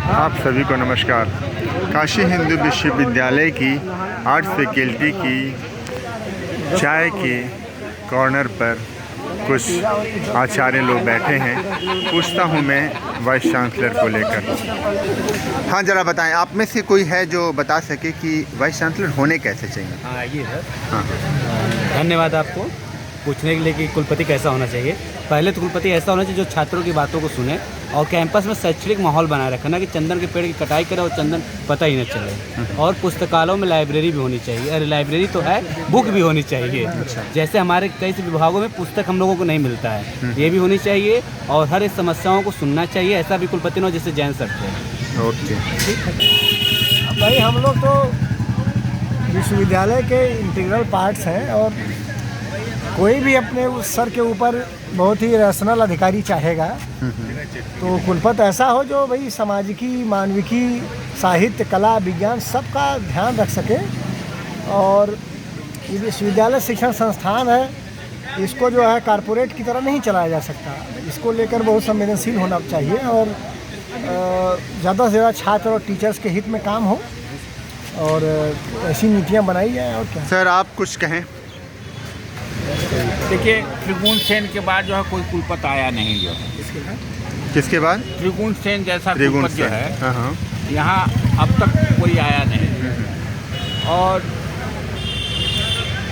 आप सभी को नमस्कार। काशी हिंदू विश्वविद्यालय की आर्ट्स फैकल्टी की चाय के कॉर्नर पर कुछ आचार्य लोग बैठे हैं। पूछता हूं मैं वाइस चांसलर को लेकर। हाँ, ज़रा बताएं, आप में से कोई है जो बता सके कि वाइस चांसलर होने कैसे चाहिए? हाँ, ये है। हाँ, धन्यवाद आपको पूछने के लिए कि कुलपति कैसा होना चाहिए। पहले तो कुलपति ऐसा होना चाहिए जो छात्रों की बातों को सुने और कैंपस में शैक्षणिक माहौल बनाए रखे, ना कि चंदन के पेड़ की कटाई करे और चंदन पता ही न चले। और पुस्तकालयों में लाइब्रेरी भी होनी चाहिए। अरे लाइब्रेरी तो है, बुक भी होनी चाहिए। जैसे हमारे कई से विभागों में पुस्तक हम लोगों को नहीं मिलता है, ये भी होनी चाहिए। और हर एक समस्याओं को सुनना चाहिए। ऐसा भी कुलपति न हो जिससे जैन सकते हैं। ओके। भाई हम लोग तो विश्वविद्यालय के इंटीग्रल पार्ट्स हैं और कोई भी अपने उस सर के ऊपर बहुत ही रैशनल अधिकारी चाहेगा तो कुलपति ऐसा हो जो भाई सामाजिकी, मानविकी, साहित्य, कला, विज्ञान सबका ध्यान रख सके। और ये विश्वविद्यालय शिक्षण संस्थान है, इसको जो है कारपोरेट की तरह नहीं चलाया जा सकता। इसको लेकर बहुत संवेदनशील होना चाहिए और ज़्यादा से ज़्यादा छात्र और टीचर्स के हित में काम हो और ऐसी नीतियाँ बनाई जाए। और क्या सर, आप कुछ कहें? देखिए, त्रिगुण सेन के बाद जो है कोई कुलपति आया नहीं। जो किसके बाद? त्रिगुण सेन जैसा त्रिगुण कुलपति जो सेन। है हाँ हाँ। यहाँ अब तक कोई आया नहीं। और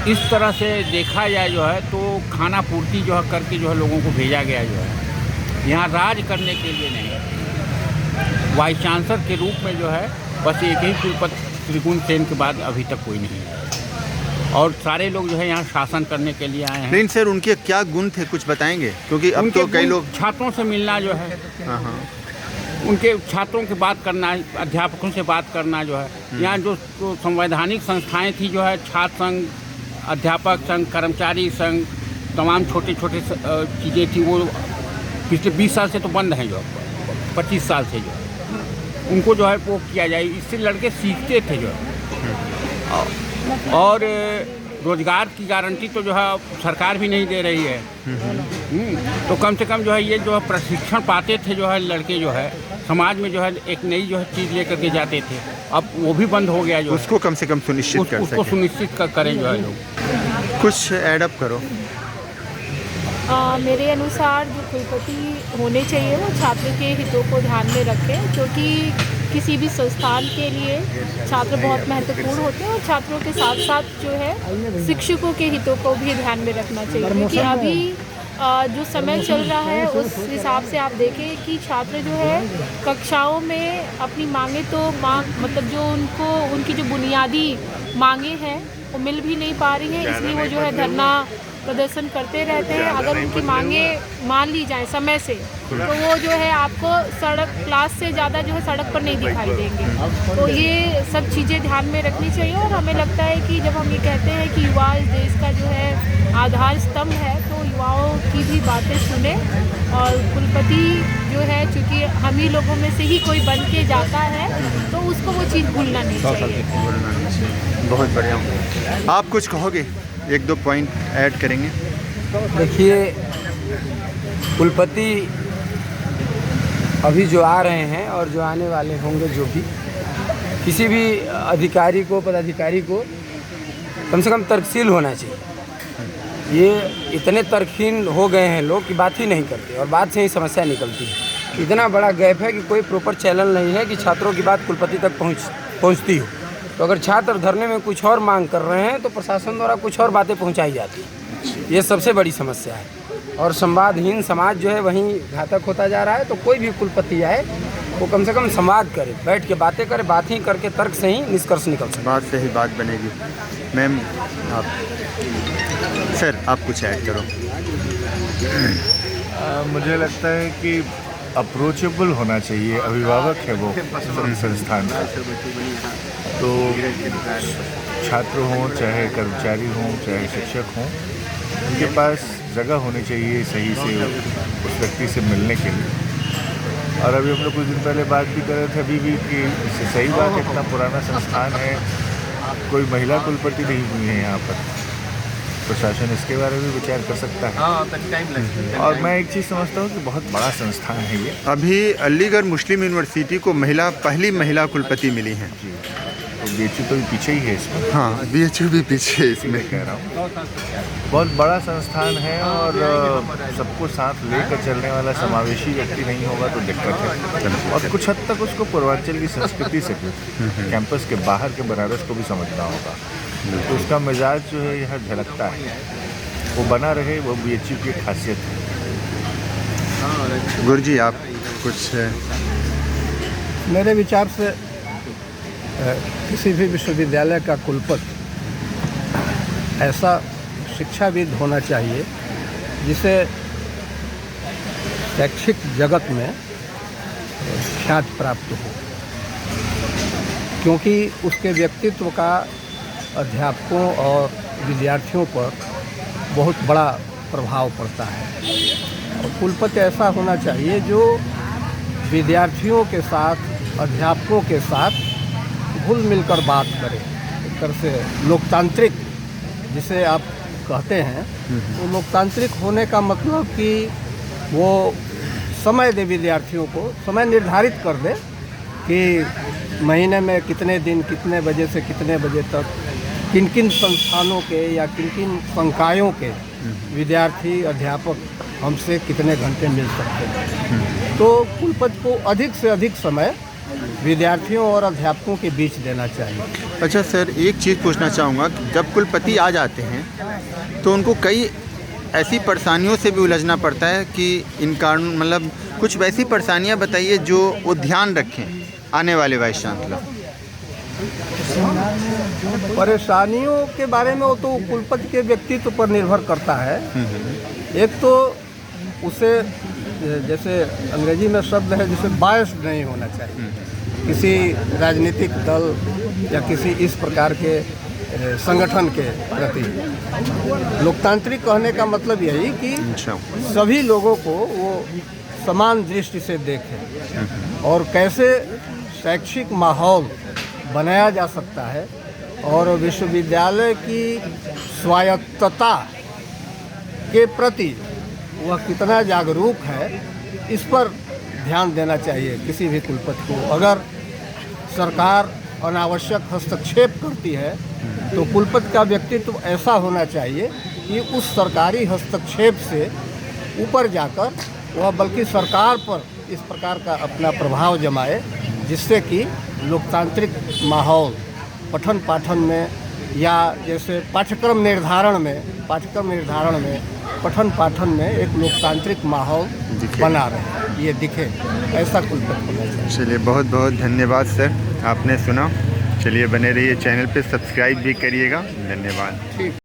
इस तरह से देखा जाए जो है तो खाना पूर्ति जो है करके जो है लोगों को भेजा गया जो है, यहाँ राज करने के लिए नहीं। वाइस चांसलर के रूप में जो है बस एक ही कुलपति त्रिगुण सेन के बाद अभी तक कोई नहीं है। और सारे लोग जो है यहाँ शासन करने के लिए आए हैं। लेकिन सर, उनके क्या गुण थे, कुछ बताएंगे? क्योंकि अब तो कई लोग छात्रों से मिलना जो है, हाँ हाँ, उनके छात्रों की बात करना, अध्यापकों से बात करना जो है। यहाँ जो संवैधानिक संस्थाएं थी जो है, छात्र संघ, अध्यापक संघ, कर्मचारी संघ, तमाम छोटे छोटे चीज़ें थी, वो पिछले 20 साल से तो बंद हैं। जो 25 साल से जो उनको जो है वो किया जाए, इससे लड़के सीखते थे जो है। और रोजगार की गारंटी तो जो है सरकार भी नहीं दे रही है। तो कम से कम जो है ये जो है प्रशिक्षण पाते थे जो है लड़के जो है, समाज में जो है एक नई जो है चीज़ लेकर के जाते थे। अब वो भी बंद हो गया। जो उसको कम से कम सुनिश्चित कर उसको सकें। सुनिश्चित करें जो है लोग। कुछ एडअप करो। मेरे अनुसार जो कुलपति होने चाहिए वो छात्र के हितों को ध्यान में रखें, क्योंकि किसी भी संस्थान के लिए छात्र बहुत महत्वपूर्ण होते हैं। और छात्रों के साथ साथ जो है शिक्षकों के हितों को भी ध्यान में रखना चाहिए, क्योंकि अभी जो समय चल रहा है उस हिसाब से आप देखें कि छात्र जो है कक्षाओं में अपनी मांगे तो मतलब जो उनको उनकी जो बुनियादी मांगे हैं वो मिल भी नहीं पा रही है, इसलिए वो जो है धरना प्रदर्शन करते रहते हैं। अगर उनकी मांगे मान ली जाए समय से तो वो जो है आपको सड़क क्लास से ज़्यादा जो है सड़क पर नहीं दिखाई देंगे। तो ये सब चीज़ें ध्यान में रखनी चाहिए। और हमें लगता है कि जब हम ये कहते हैं कि युवा इस देश का जो है आधार स्तंभ है, तो युवाओं की भी बातें सुने। और कुलपति जो है, चूँकि हम ही लोगों में से ही कोई बन के जाता है, तो उसको वो चीज़ भूलना नहीं चाहिए। बहुत बढ़िया। आप कुछ कहोगे? एक दो पॉइंट ऐड करेंगे। देखिए, कुलपति अभी जो आ रहे हैं और जो आने वाले होंगे, जो भी किसी भी अधिकारी को, पदाधिकारी को कम से कम तर्कशील होना चाहिए। ये इतने तर्कहीन हो गए हैं लोग कि बात ही नहीं करते और बात से ही समस्या निकलती है। इतना बड़ा गैप है कि कोई प्रॉपर चैनल नहीं है कि छात्रों की बात कुलपति तक पहुंचती हो। तो अगर छात्र धरने में कुछ और मांग कर रहे हैं तो प्रशासन द्वारा कुछ और बातें पहुंचाई जाती हैं। ये सबसे बड़ी समस्या है। और संवादहीन समाज जो है वहीं घातक होता जा रहा है। तो कोई भी कुलपति आए वो कम से कम संवाद करे, बैठ के बातें करे, बात ही करके तर्क से ही निष्कर्ष निकल सके। बात से ही बात बनेगी। मैम, आप सर, आप कुछ ऐड करो। मुझे लगता है कि अप्रोचेबल होना चाहिए। अभिभावक है वो संस्थान का, तो छात्र हों, चाहे कर्मचारी हों, चाहे शिक्षक हों, उनके पास जगह होनी चाहिए सही से उस व्यक्ति से मिलने के लिए। और अभी हम लोग कुछ दिन पहले बात भी कर रहे थे अभी भी कि सही बात इतना पुराना संस्थान है, कोई महिला कुलपति नहीं हुई है यहाँ पर। प्रशासन इसके बारे में विचार कर सकता है। और मैं एक चीज़ समझता हूँ कि बहुत बड़ा संस्थान है ये। अभी अलीगढ़ मुस्लिम यूनिवर्सिटी को पहली महिला कुलपति मिली हैं। जी, तो BHU तो भी पीछे ही है इसमें। हाँ, BHU भी पीछे है इसमें। कह रहा हूँ बहुत बड़ा संस्थान है और सबको साथ लेकर चलने वाला समावेशी व्यक्ति नहीं होगा तो दिक्कत है। और कुछ हद तक उसको पूर्वांचल की संस्कृति से कैंपस के बाहर के बनारस को भी समझना होगा। तो उसका मिजाज जो है यहाँ झलकता है, वो बना रहे, वो BHU की खासियत है। गुरुजी आप कुछ मेरे विचार से किसी भी विश्वविद्यालय का कुलपति ऐसा शिक्षाविद होना चाहिए जिसे शैक्षिक जगत में ख्याति प्राप्त हो, क्योंकि उसके व्यक्तित्व का अध्यापकों और विद्यार्थियों पर बहुत बड़ा प्रभाव पड़ता है। और कुलपति ऐसा होना चाहिए जो विद्यार्थियों के साथ, अध्यापकों के साथ घुल मिलकर बात करें। एक तरह से लोकतांत्रिक जिसे आप कहते हैं, तो लोकतांत्रिक होने का मतलब कि वो समय दे, विद्यार्थियों को समय निर्धारित कर दे कि महीने में कितने दिन, कितने बजे से कितने बजे तक किन किन संस्थानों के या किन किन संकायों के विद्यार्थी, अध्यापक हमसे कितने घंटे मिल सकते हैं। तो कुलपति को अधिक से अधिक समय विद्यार्थियों और अध्यापकों के बीच देना चाहिए। अच्छा सर, एक चीज़ पूछना चाहूँगा कि जब कुलपति आ जाते हैं तो उनको कई ऐसी परेशानियों से भी उलझना पड़ता है कि इन कानून मतलब कुछ वैसी परेशानियाँ बताइए जो वो ध्यान रखें आने वाले वाइस चांसलर। परेशानियों के बारे में वो तो कुलपति के व्यक्तित्व पर निर्भर करता है। एक तो उसे, जैसे अंग्रेजी में शब्द है जिसे बायस्ड नहीं होना चाहिए किसी राजनीतिक दल या किसी इस प्रकार के संगठन के प्रति। लोकतांत्रिक कहने का मतलब यही कि सभी लोगों को वो समान दृष्टि से देखें और कैसे शैक्षिक माहौल बनाया जा सकता है और विश्वविद्यालय की स्वायत्तता के प्रति वह कितना जागरूक है, इस पर ध्यान देना चाहिए किसी भी कुलपति को। अगर सरकार अनावश्यक हस्तक्षेप करती है तो कुलपति का व्यक्तित्व ऐसा होना चाहिए कि उस सरकारी हस्तक्षेप से ऊपर जाकर वह बल्कि सरकार पर इस प्रकार का अपना प्रभाव जमाए जिससे कि लोकतांत्रिक माहौल पठन पाठन में या जैसे पाठ्यक्रम निर्धारण में पठन पाठन में एक लोकतांत्रिक माहौल बना रहे, ये दिखे, ऐसा कुलपति होना चाहिए। चलिए बहुत बहुत धन्यवाद सर, आपने सुना। चलिए बने रहिए चैनल पे, सब्सक्राइब भी करिएगा। धन्यवाद।